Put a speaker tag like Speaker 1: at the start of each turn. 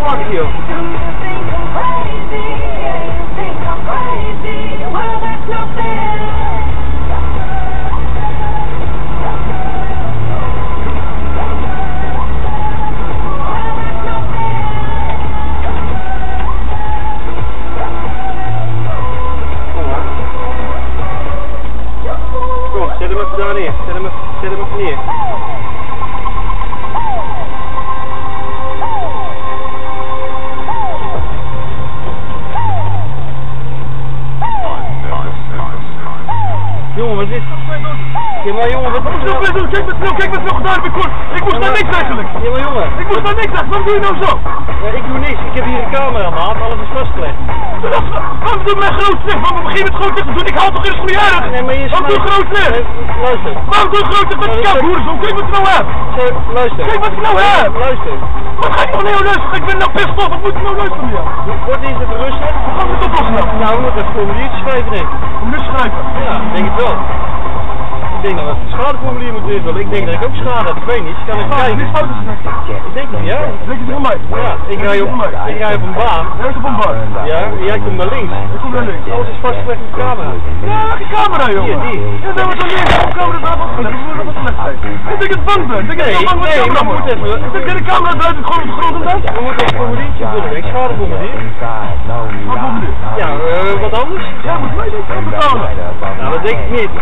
Speaker 1: Fuck you. Kom, zet hem even daar neer. Zet hem even neer. Jongen, wat is dit? Ja, maar jongen, wat is dit? Kijk wat nou gedaan heb. Ik moest daar niks eigenlijk. Ja, maar jongen. Ik moest daar niks zeggen. Waarom doe je nou zo? Ja, ik doe niks. Ik heb hier een camera, maat. Alles is vastgelegd. Waarom doe je mij groot zeg? Waarom begin je met groot zeg te doen? Ik haal toch in de goede erg? Nee, maar je waarom doe je groot zeg? Luister. Waarom doe je groot zeg? Wat is jouw hoerenzoon? Kijk wat ik nou heb. Luister. Kijk wat ik nou heb. Luister. Wat ga ik nou naar jou luisteren? Ik ben nou pissed off. Wat moet ik nou luisteren van jou? Wordt eens even rustig. Wat gaan we het oplossen nou? Nou, we moeten even formuliertjes schrijven, denk ik. Formulier schrijven? Ja, denk ik wel. Ik denk dat we een schadeformulier moeten invullen. Ik denk dat ik ook schade heb. Ik weet niet. Kan ik kijken? Ik denk niet, ja. Denk je van mij? Ja, ik rij op een baan. Jij rijdt op een baan? Ja, jij komt naar links. Ik kom naar links. Alles is vastgelegd met de camera. Ja, geen camera, joh. Hier, die. Ja, dat wordt dan niet eens op camera daar vastgelegd. Ik moet dat vastgelegd. Ik denk dat ik bang ben. Ik denk dat ik bang ben met de camera moet. Ik denk dat de camera eruit is gewoon op de grond en dat. We moeten een formuliertje vullen. Ik schadeformulier. Wat formulier? Ja, wat anders? Ja, moet mij niet betalen. Nou, dat denk ik niet.